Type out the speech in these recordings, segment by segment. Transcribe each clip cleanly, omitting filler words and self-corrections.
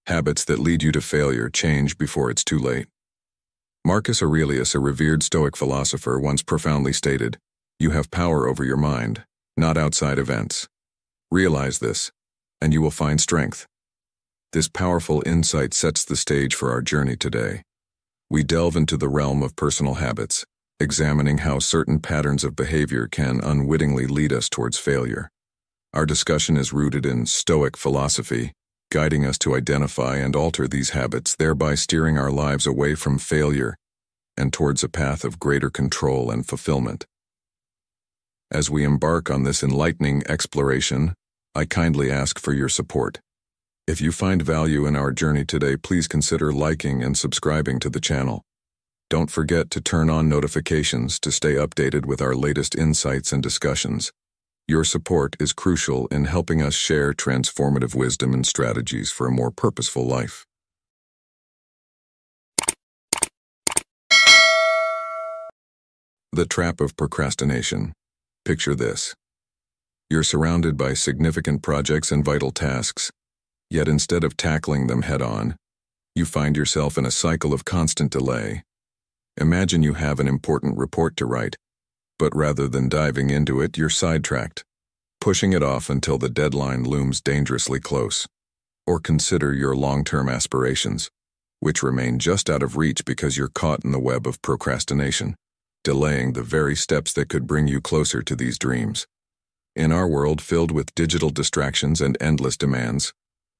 Habits that lead you to failure change before it's too late. Marcus Aurelius, a revered Stoic philosopher, once profoundly stated, "You have power over your mind, not outside events. Realize this, and you will find strength." This powerful insight sets the stage for our journey today. We delve into the realm of personal habits, examining how certain patterns of behavior can unwittingly lead us towards failure. Our discussion is rooted in Stoic philosophy, guiding us to identify and alter these habits, thereby steering our lives away from failure and towards a path of greater control and fulfillment. As we embark on this enlightening exploration, I kindly ask for your support. If you find value in our journey today, please consider liking and subscribing to the channel. Don't forget to turn on notifications to stay updated with our latest insights and discussions. Your support is crucial in helping us share transformative wisdom and strategies for a more purposeful life. The trap of procrastination. Picture this. You're surrounded by significant projects and vital tasks, yet instead of tackling them head-on, you find yourself in a cycle of constant delay. Imagine you have an important report to write, but rather than diving into it, you're sidetracked, pushing it off until the deadline looms dangerously close. Or consider your long-term aspirations, which remain just out of reach because you're caught in the web of procrastination, delaying the very steps that could bring you closer to these dreams. In our world filled with digital distractions and endless demands,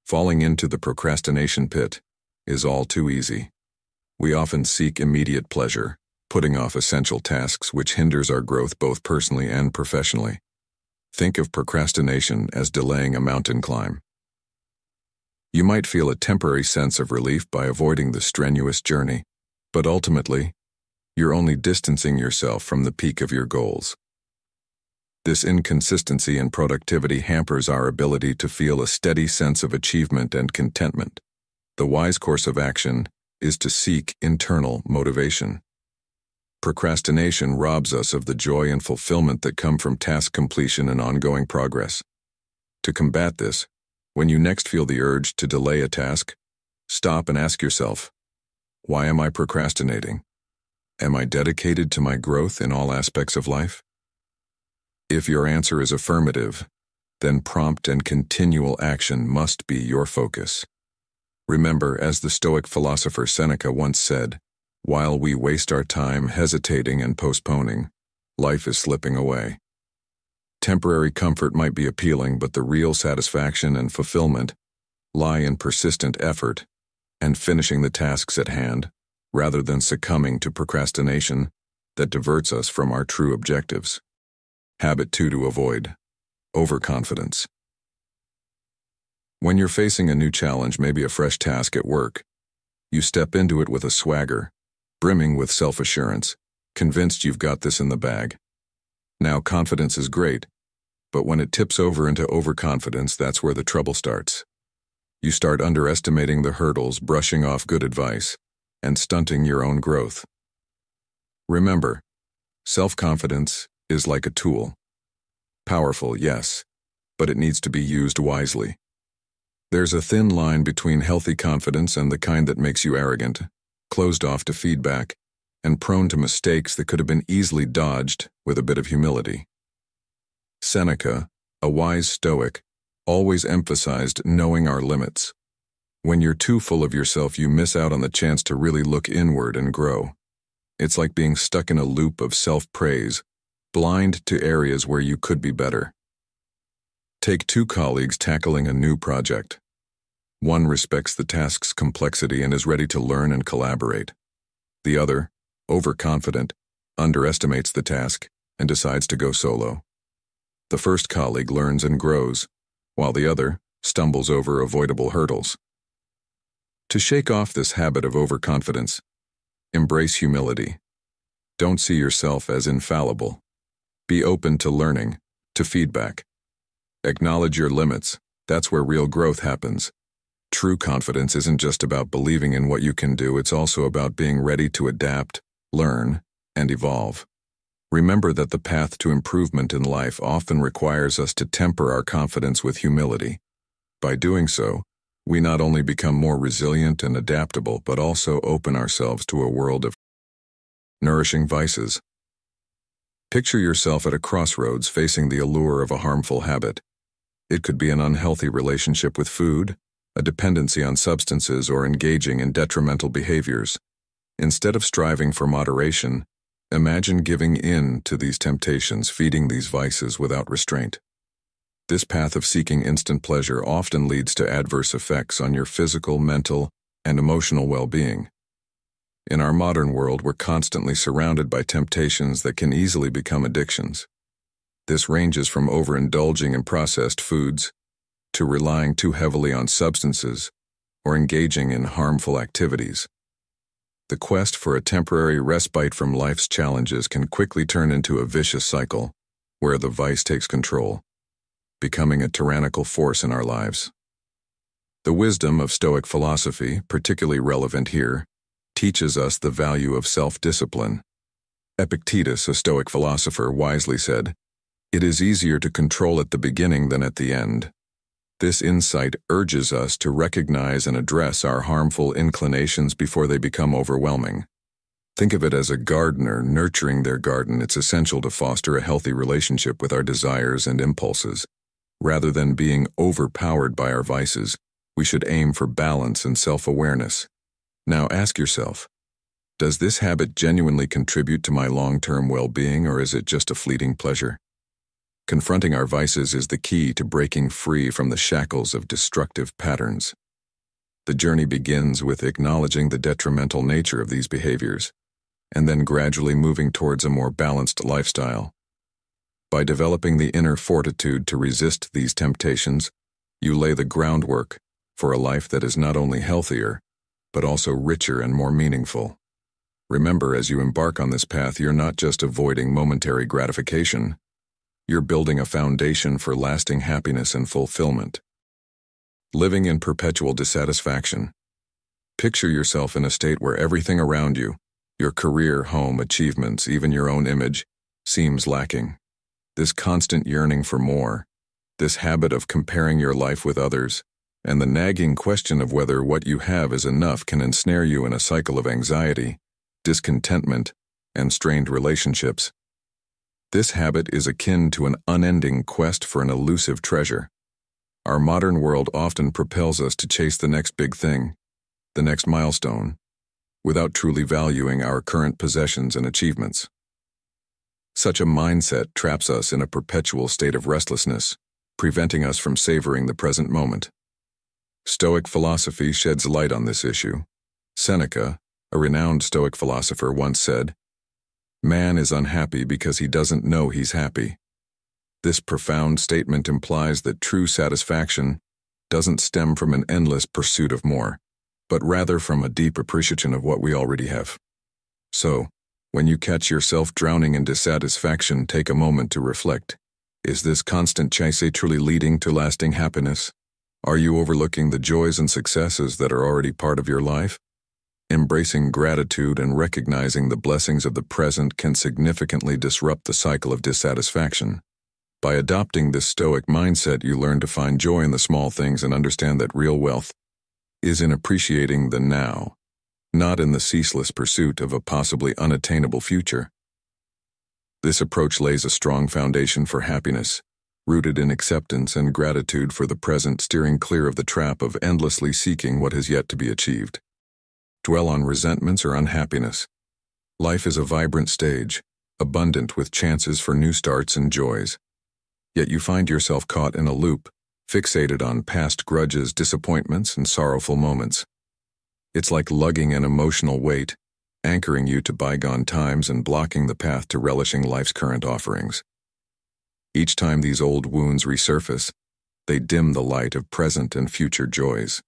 falling into the procrastination pit is all too easy. We often seek immediate pleasure, putting off essential tasks, which hinders our growth both personally and professionally. Think of procrastination as delaying a mountain climb. You might feel a temporary sense of relief by avoiding the strenuous journey, but ultimately, you're only distancing yourself from the peak of your goals. This inconsistency in productivity hampers our ability to feel a steady sense of achievement and contentment. The wise course of action is to seek internal motivation. Procrastination robs us of the joy and fulfillment that come from task completion and ongoing progress. To combat this, when you next feel the urge to delay a task, stop and ask yourself, why am I procrastinating? Am I dedicated to my growth in all aspects of life? If your answer is affirmative, then prompt and continual action must be your focus. Remember, as the Stoic philosopher Seneca once said, while we waste our time hesitating and postponing, life is slipping away. Temporary comfort might be appealing, but the real satisfaction and fulfillment lie in persistent effort and finishing the tasks at hand, rather than succumbing to procrastination that diverts us from our true objectives. Habit 2 to avoid: overconfidence. When you're facing a new challenge, maybe a fresh task at work, you step into it with a swagger, brimming with self-assurance, convinced you've got this in the bag. Now, confidence is great, but when it tips over into overconfidence, that's where the trouble starts. You start underestimating the hurdles, brushing off good advice, and stunting your own growth. Remember, self-confidence is like a tool. Powerful, yes, but it needs to be used wisely. There's a thin line between healthy confidence and the kind that makes you arrogant, closed off to feedback, and prone to mistakes that could have been easily dodged with a bit of humility. Seneca, a wise Stoic, always emphasized knowing our limits. When you're too full of yourself, you miss out on the chance to really look inward and grow. It's like being stuck in a loop of self-praise, blind to areas where you could be better. Take two colleagues tackling a new project. One respects the task's complexity and is ready to learn and collaborate. The other, overconfident, underestimates the task and decides to go solo. The first colleague learns and grows, while the other stumbles over avoidable hurdles. To shake off this habit of overconfidence, embrace humility. Don't see yourself as infallible. Be open to learning, to feedback. Acknowledge your limits. That's where real growth happens. True confidence isn't just about believing in what you can do, it's also about being ready to adapt, learn, and evolve. Remember that the path to improvement in life often requires us to temper our confidence with humility. By doing so, we not only become more resilient and adaptable, but also open ourselves to a world of nourishing vices. Picture yourself at a crossroads facing the allure of a harmful habit. It could be an unhealthy relationship with food, a dependency on substances, or engaging in detrimental behaviors. Instead of striving for moderation, imagine giving in to these temptations, feeding these vices without restraint. This path of seeking instant pleasure often leads to adverse effects on your physical, mental, and emotional well-being. In our modern world, we're constantly surrounded by temptations that can easily become addictions. This ranges from overindulging in processed foods to relying too heavily on substances or engaging in harmful activities. The quest for a temporary respite from life's challenges can quickly turn into a vicious cycle where the vice takes control, becoming a tyrannical force in our lives. The wisdom of Stoic philosophy, particularly relevant here, teaches us the value of self-discipline. Epictetus, a Stoic philosopher, wisely said, "It is easier to control at the beginning than at the end." This insight urges us to recognize and address our harmful inclinations before they become overwhelming. Think of it as a gardener nurturing their garden. It's essential to foster a healthy relationship with our desires and impulses. Rather than being overpowered by our vices, we should aim for balance and self-awareness. Now ask yourself, does this habit genuinely contribute to my long-term well-being, or is it just a fleeting pleasure? Confronting our vices is the key to breaking free from the shackles of destructive patterns. The journey begins with acknowledging the detrimental nature of these behaviors, and then gradually moving towards a more balanced lifestyle. By developing the inner fortitude to resist these temptations, you lay the groundwork for a life that is not only healthier, but also richer and more meaningful. Remember, as you embark on this path, you're not just avoiding momentary gratification. You're building a foundation for lasting happiness and fulfillment. Living in perpetual dissatisfaction. Picture yourself in a state where everything around you, your career, home, achievements, even your own image, seems lacking. This constant yearning for more, this habit of comparing your life with others, and the nagging question of whether what you have is enough can ensnare you in a cycle of anxiety, discontentment, and strained relationships. This habit is akin to an unending quest for an elusive treasure. Our modern world often propels us to chase the next big thing, the next milestone, without truly valuing our current possessions and achievements. Such a mindset traps us in a perpetual state of restlessness, preventing us from savoring the present moment. Stoic philosophy sheds light on this issue. Seneca, a renowned Stoic philosopher, once said, "Man is unhappy because he doesn't know he's happy." This profound statement implies that true satisfaction doesn't stem from an endless pursuit of more, but rather from a deep appreciation of what we already have. So, when you catch yourself drowning in dissatisfaction, take a moment to reflect. Is this constant chase truly leading to lasting happiness? Are you overlooking the joys and successes that are already part of your life? Embracing gratitude and recognizing the blessings of the present can significantly disrupt the cycle of dissatisfaction. By adopting this Stoic mindset, you learn to find joy in the small things and understand that real wealth is in appreciating the now, not in the ceaseless pursuit of a possibly unattainable future. This approach lays a strong foundation for happiness, rooted in acceptance and gratitude for the present, steering clear of the trap of endlessly seeking what has yet to be achieved. Dwell on resentments or unhappiness. Life is a vibrant stage, abundant with chances for new starts and joys. Yet you find yourself caught in a loop, fixated on past grudges, disappointments, and sorrowful moments. It's like lugging an emotional weight, anchoring you to bygone times and blocking the path to relishing life's current offerings. Each time these old wounds resurface, they dim the light of present and future joys.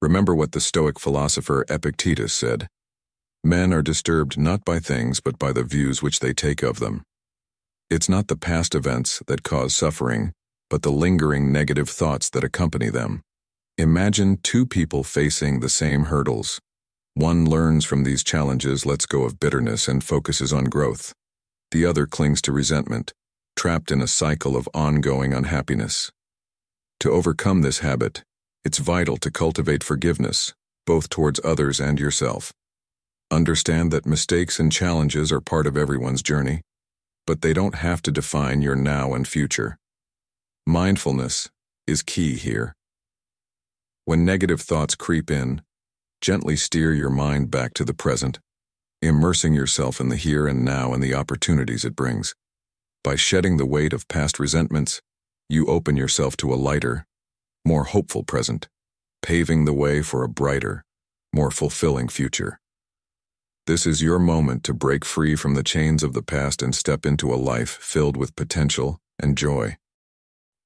Remember what the Stoic philosopher Epictetus said, "Men are disturbed not by things but by the views which they take of them." It's not the past events that cause suffering, but the lingering negative thoughts that accompany them. Imagine two people facing the same hurdles. One learns from these challenges, lets go of bitterness, and focuses on growth. The other clings to resentment, trapped in a cycle of ongoing unhappiness. To overcome this habit, It's vital to cultivate forgiveness, both towards others and yourself. Understand that mistakes and challenges are part of everyone's journey, but they don't have to define your now and future. Mindfulness is key here. When negative thoughts creep in, gently steer your mind back to the present, immersing yourself in the here and now and the opportunities it brings. By shedding the weight of past resentments, you open yourself to a lighter, more hopeful present, paving the way for a brighter, more fulfilling future. This is your moment to break free from the chains of the past and step into a life filled with potential and joy.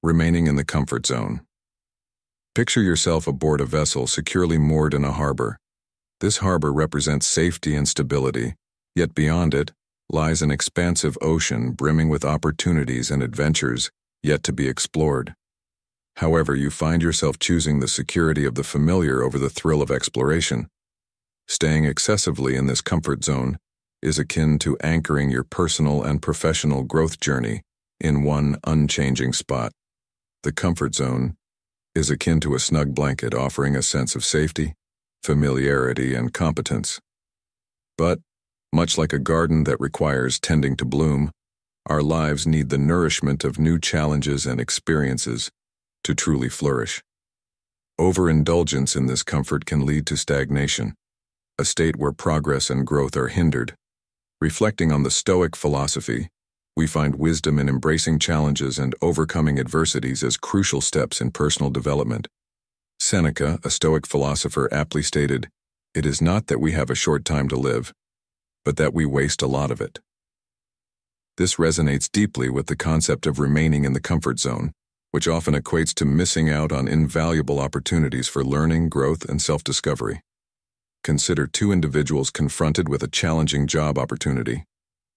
Remaining in the comfort zone. Picture yourself aboard a vessel securely moored in a harbor. This harbor represents safety and stability, yet beyond it lies an expansive ocean brimming with opportunities and adventures yet to be explored. However, you find yourself choosing the security of the familiar over the thrill of exploration. Staying excessively in this comfort zone is akin to anchoring your personal and professional growth journey in one unchanging spot. The comfort zone is akin to a snug blanket offering a sense of safety, familiarity, and competence. But, much like a garden that requires tending to bloom, our lives need the nourishment of new challenges and experiences to truly flourish. Overindulgence in this comfort can lead to stagnation, a state where progress and growth are hindered. Reflecting on the Stoic philosophy, we find wisdom in embracing challenges and overcoming adversities as crucial steps in personal development. Seneca, a Stoic philosopher, aptly stated, "It is not that we have a short time to live, but that we waste a lot of it." This resonates deeply with the concept of remaining in the comfort zone, which often equates to missing out on invaluable opportunities for learning, growth, and self-discovery. Consider two individuals confronted with a challenging job opportunity.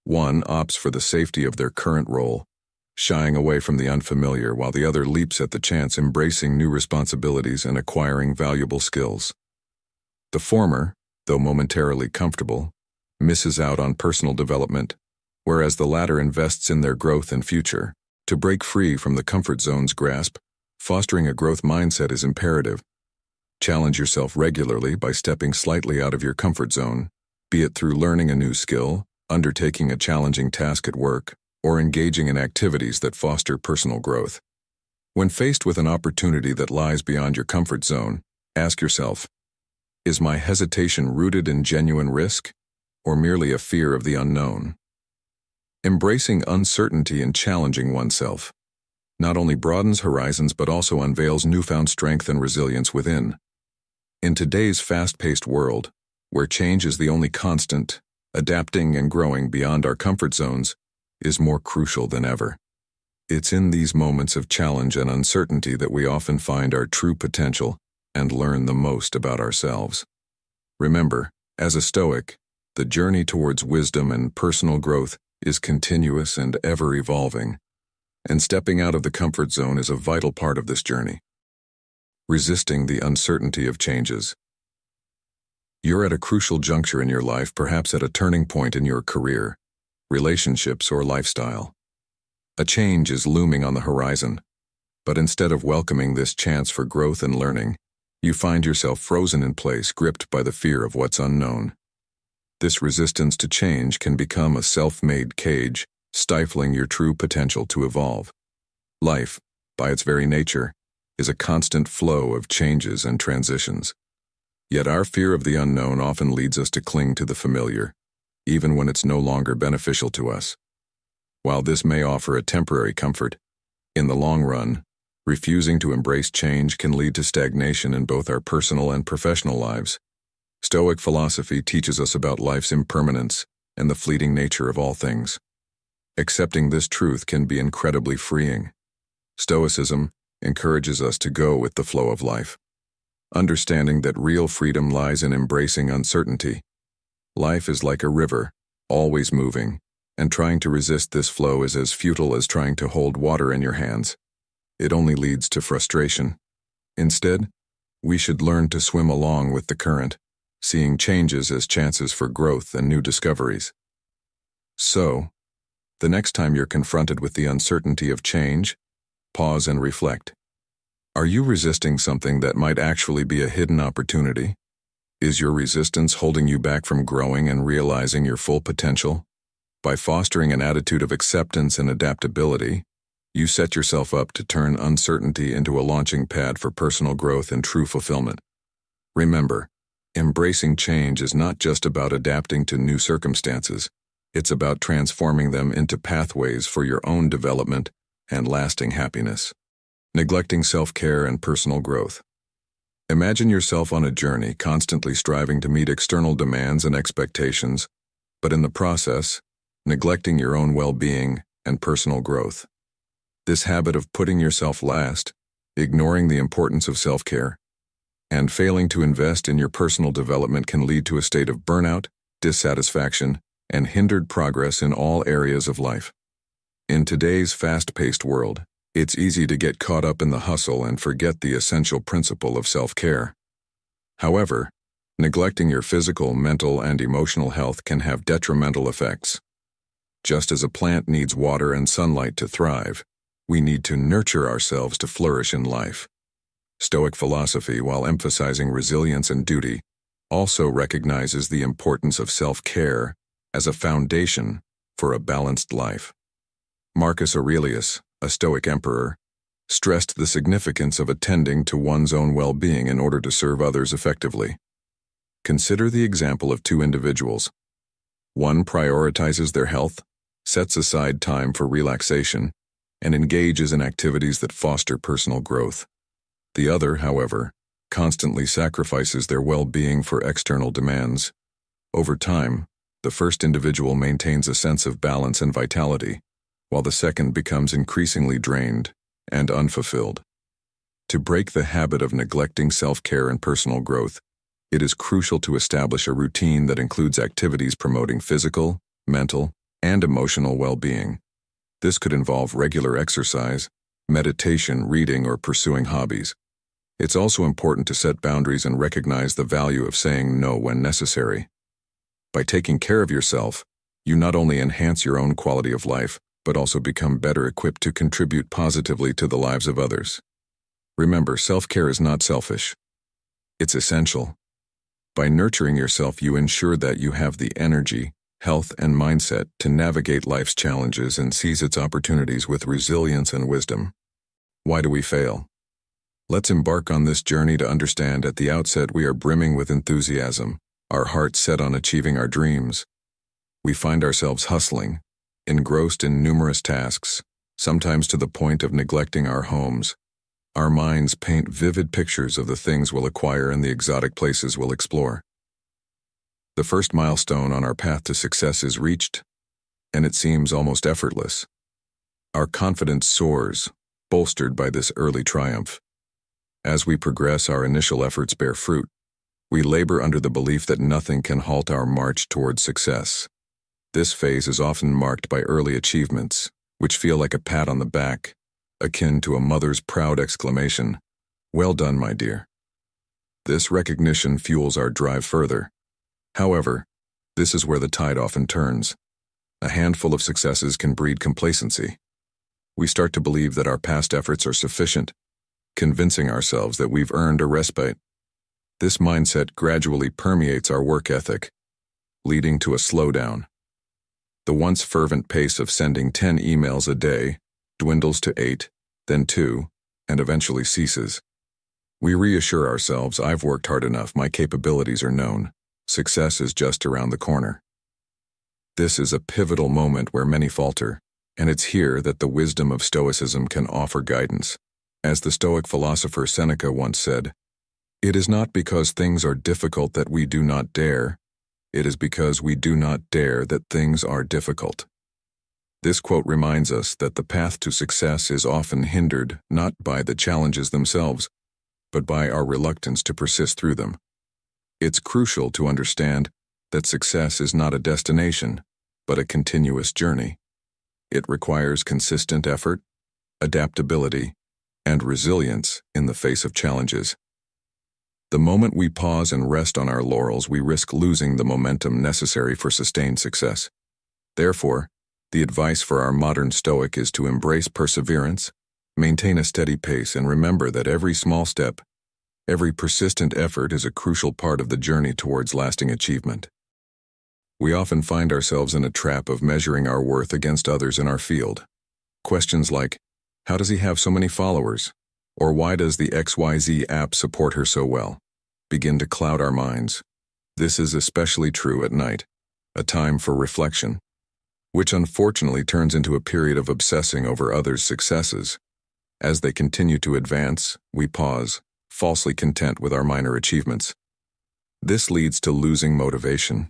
One opts for the safety of their current role, shying away from the unfamiliar, while the other leaps at the chance, embracing new responsibilities and acquiring valuable skills. The former, though momentarily comfortable, misses out on personal development, whereas the latter invests in their growth and future. To break free from the comfort zone's grasp, fostering a growth mindset is imperative. Challenge yourself regularly by stepping slightly out of your comfort zone, be it through learning a new skill, undertaking a challenging task at work, or engaging in activities that foster personal growth. When faced with an opportunity that lies beyond your comfort zone, ask yourself, is my hesitation rooted in genuine risk, or merely a fear of the unknown? Embracing uncertainty and challenging oneself not only broadens horizons but also unveils newfound strength and resilience within. In today's fast-paced world, where change is the only constant, adapting and growing beyond our comfort zones is more crucial than ever. It's in these moments of challenge and uncertainty that we often find our true potential and learn the most about ourselves. Remember, as a Stoic, the journey towards wisdom and personal growth is continuous and ever-evolving, and stepping out of the comfort zone is a vital part of this journey. Resisting the uncertainty of changes. You're at a crucial juncture in your life, perhaps at a turning point in your career, relationships, or lifestyle. A change is looming on the horizon, but instead of welcoming this chance for growth and learning, you find yourself frozen in place, gripped by the fear of what's unknown. This resistance to change can become a self-made cage, stifling your true potential to evolve. Life, by its very nature, is a constant flow of changes and transitions. Yet our fear of the unknown often leads us to cling to the familiar, even when it's no longer beneficial to us. While this may offer a temporary comfort, in the long run, refusing to embrace change can lead to stagnation in both our personal and professional lives. Stoic philosophy teaches us about life's impermanence and the fleeting nature of all things. Accepting this truth can be incredibly freeing. Stoicism encourages us to go with the flow of life, understanding that real freedom lies in embracing uncertainty. Life is like a river, always moving, and trying to resist this flow is as futile as trying to hold water in your hands. It only leads to frustration. Instead, we should learn to swim along with the current, seeing changes as chances for growth and new discoveries. So, the next time you're confronted with the uncertainty of change, pause and reflect. Are you resisting something that might actually be a hidden opportunity? Is your resistance holding you back from growing and realizing your full potential? By fostering an attitude of acceptance and adaptability, you set yourself up to turn uncertainty into a launching pad for personal growth and true fulfillment. Remember, embracing change is not just about adapting to new circumstances. It's about transforming them into pathways for your own development and lasting happiness. Neglecting self-care and personal growth. Imagine yourself on a journey, constantly striving to meet external demands and expectations, but in the process, neglecting your own well-being and personal growth. This habit of putting yourself last, ignoring the importance of self-care, and failing to invest in your personal development can lead to a state of burnout, dissatisfaction, and hindered progress in all areas of life. In today's fast-paced world, it's easy to get caught up in the hustle and forget the essential principle of self-care. However, neglecting your physical, mental, and emotional health can have detrimental effects. Just as a plant needs water and sunlight to thrive, we need to nurture ourselves to flourish in life. Stoic philosophy, while emphasizing resilience and duty, also recognizes the importance of self-care as a foundation for a balanced life. Marcus Aurelius, a Stoic emperor, stressed the significance of attending to one's own well-being in order to serve others effectively. Consider the example of two individuals. One prioritizes their health, sets aside time for relaxation, and engages in activities that foster personal growth. The other, however, constantly sacrifices their well-being for external demands. Over time, the first individual maintains a sense of balance and vitality, while the second becomes increasingly drained and unfulfilled. To break the habit of neglecting self-care and personal growth, it is crucial to establish a routine that includes activities promoting physical, mental, and emotional well-being. This could involve regular exercise, meditation, reading, or pursuing hobbies. It's also important to set boundaries and recognize the value of saying no when necessary. By taking care of yourself, you not only enhance your own quality of life, but also become better equipped to contribute positively to the lives of others. Remember, self-care is not selfish. It's essential. By nurturing yourself, you ensure that you have the energy, health, and mindset to navigate life's challenges and seize its opportunities with resilience and wisdom. Why do we fail? Let's embark on this journey to understand at the outset we are brimming with enthusiasm, our hearts set on achieving our dreams. We find ourselves hustling, engrossed in numerous tasks, sometimes to the point of neglecting our homes. Our minds paint vivid pictures of the things we'll acquire and the exotic places we'll explore. The first milestone on our path to success is reached, and it seems almost effortless. Our confidence soars, bolstered by this early triumph. As we progress, our initial efforts bear fruit. We labor under the belief that nothing can halt our march towards success. This phase is often marked by early achievements, which feel like a pat on the back, akin to a mother's proud exclamation, "Well done, my dear." This recognition fuels our drive further. However, this is where the tide often turns. A handful of successes can breed complacency. We start to believe that our past efforts are sufficient, convincing ourselves that we've earned a respite. This mindset gradually permeates our work ethic, leading to a slowdown. The once fervent pace of sending 10 emails a day dwindles to 8, then 2, and eventually ceases. We reassure ourselves, "I've worked hard enough, my capabilities are known. Success is just around the corner." This is a pivotal moment where many falter, and it's here that the wisdom of Stoicism can offer guidance. As the Stoic philosopher Seneca once said, "It is not because things are difficult that we do not dare. It is because we do not dare that things are difficult." This quote reminds us that the path to success is often hindered not by the challenges themselves, but by our reluctance to persist through them. It's crucial to understand that success is not a destination, but a continuous journey. It requires consistent effort, adaptability, and resilience in the face of challenges. The moment we pause and rest on our laurels, we risk losing the momentum necessary for sustained success. Therefore, the advice for our modern Stoic is to embrace perseverance, Maintain a steady pace and remember that every small step, every persistent effort is a crucial part of the journey towards lasting achievement. We often find ourselves in a trap of measuring our worth against others in our field. Questions like, how does he have so many followers? Or why does the XYZ app support her so well? Begin to cloud our minds. This is especially true at night, a time for reflection, which unfortunately turns into a period of obsessing over others' successes. As they continue to advance, we pause, falsely content with our minor achievements. This leads to losing motivation.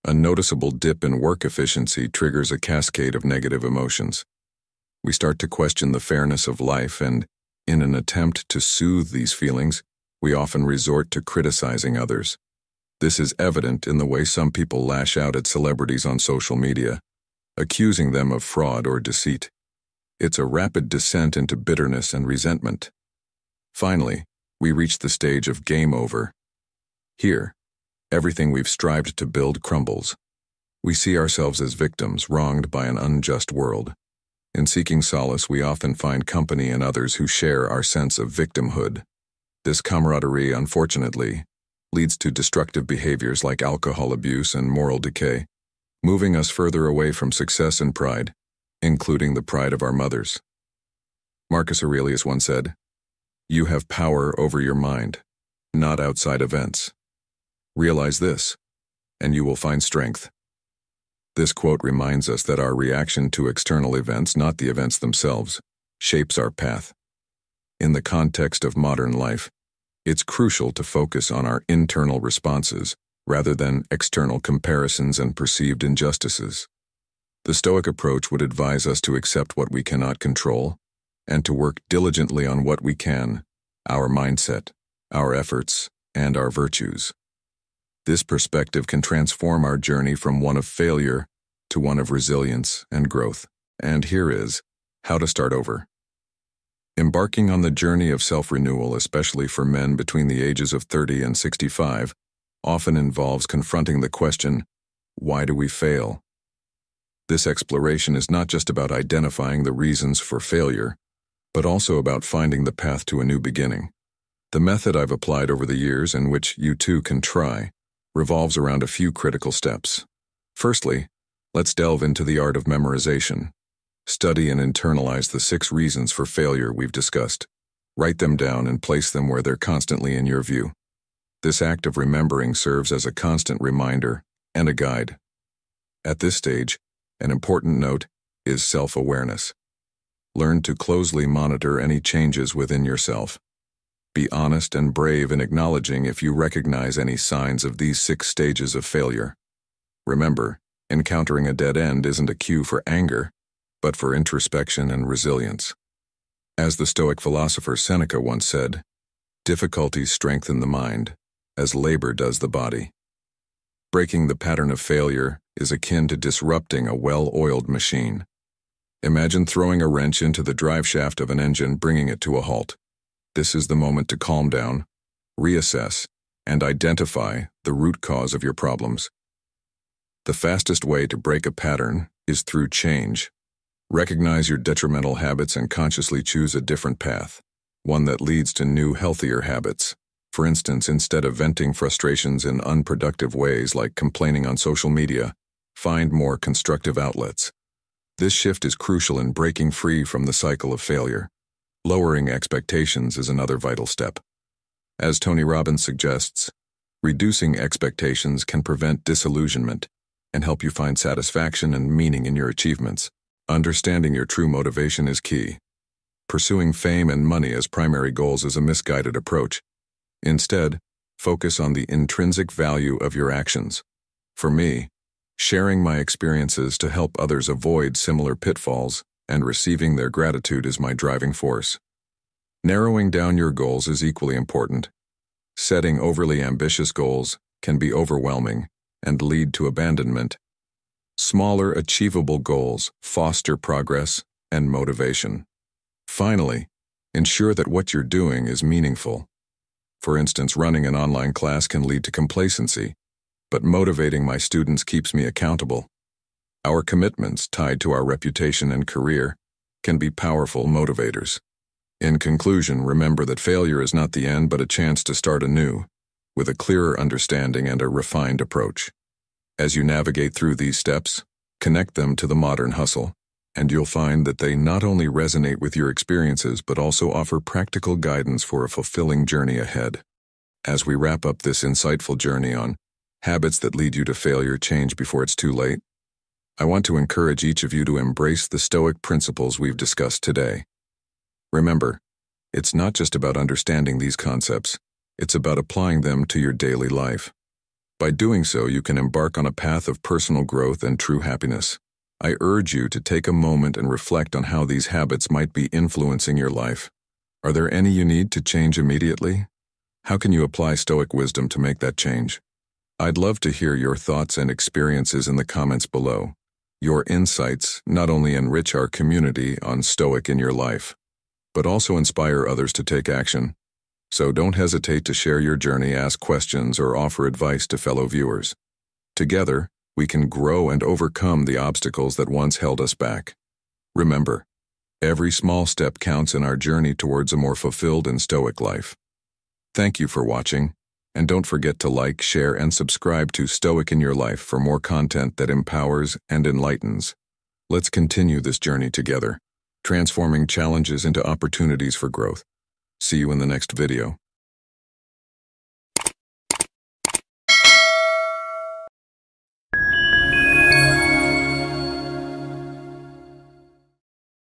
A noticeable dip in work efficiency triggers a cascade of negative emotions. We start to question the fairness of life, and, in an attempt to soothe these feelings, we often resort to criticizing others. This is evident in the way some people lash out at celebrities on social media, accusing them of fraud or deceit. It's a rapid descent into bitterness and resentment. Finally, we reach the stage of game over. Here, everything we've strived to build crumbles. We see ourselves as victims wronged by an unjust world. In seeking solace, we often find company in others who share our sense of victimhood. This camaraderie, unfortunately, leads to destructive behaviors like alcohol abuse and moral decay, moving us further away from success and pride, including the pride of our mothers. Marcus Aurelius once said, "You have power over your mind, not outside events. Realize this, and you will find strength." This quote reminds us that our reaction to external events, not the events themselves, shapes our path. In the context of modern life, it's crucial to focus on our internal responses rather than external comparisons and perceived injustices. The Stoic approach would advise us to accept what we cannot control and to work diligently on what we can, our mindset, our efforts, and our virtues. This perspective can transform our journey from one of failure to one of resilience and growth. And here is how to start over. Embarking on the journey of self-renewal, especially for men between the ages of 30 and 65, often involves confronting the question, why do we fail? This exploration is not just about identifying the reasons for failure, but also about finding the path to a new beginning. The method I've applied over the years, and which you too can try, revolves around a few critical steps. Firstly, let's delve into the art of memorization. Study and internalize the 6 reasons for failure we've discussed. Write them down and place them where they're constantly in your view. This act of remembering serves as a constant reminder and a guide. At this stage, an important note is self-awareness. Learn to closely monitor any changes within yourself. Be honest and brave in acknowledging if you recognize any signs of these 6 stages of failure. Remember, encountering a dead end isn't a cue for anger, but for introspection and resilience. As the Stoic philosopher Seneca once said, difficulties strengthen the mind, as labor does the body. Breaking the pattern of failure is akin to disrupting a well-oiled machine. Imagine throwing a wrench into the drive shaft of an engine, bringing it to a halt. This is the moment to calm down, reassess, and identify the root cause of your problems. The fastest way to break a pattern is through change. Recognize your detrimental habits and consciously choose a different path, one that leads to new, healthier habits. For instance, instead of venting frustrations in unproductive ways like complaining on social media, find more constructive outlets. This shift is crucial in breaking free from the cycle of failure. Lowering expectations is another vital step. As Tony Robbins suggests, reducing expectations can prevent disillusionment and help you find satisfaction and meaning in your achievements. Understanding your true motivation is key. Pursuing fame and money as primary goals is a misguided approach. Instead, focus on the intrinsic value of your actions. For me, sharing my experiences to help others avoid similar pitfalls and receiving their gratitude is my driving force. Narrowing down your goals is equally important. Setting overly ambitious goals can be overwhelming and lead to abandonment. Smaller, achievable goals foster progress and motivation. Finally, ensure that what you're doing is meaningful. For instance, running an online class can lead to complacency, but motivating my students keeps me accountable. Our commitments, tied to our reputation and career, can be powerful motivators. In conclusion, remember that failure is not the end but a chance to start anew, with a clearer understanding and a refined approach. As you navigate through these steps, connect them to the modern hustle, and you'll find that they not only resonate with your experiences but also offer practical guidance for a fulfilling journey ahead. As we wrap up this insightful journey on habits that lead you to failure, change before it's too late, I want to encourage each of you to embrace the Stoic principles we've discussed today. Remember, it's not just about understanding these concepts, it's about applying them to your daily life. By doing so, you can embark on a path of personal growth and true happiness. I urge you to take a moment and reflect on how these habits might be influencing your life. Are there any you need to change immediately? How can you apply Stoic wisdom to make that change? I'd love to hear your thoughts and experiences in the comments below. Your insights not only enrich our community on Stoic in your life, but also inspire others to take action. So don't hesitate to share your journey, ask questions, or offer advice to fellow viewers. Together, we can grow and overcome the obstacles that once held us back. Remember, every small step counts in our journey towards a more fulfilled and Stoic life. Thank you for watching, and don't forget to like, share, and subscribe to Stoic in Your Life for more content that empowers and enlightens. Let's continue this journey together, transforming challenges into opportunities for growth. See you in the next video.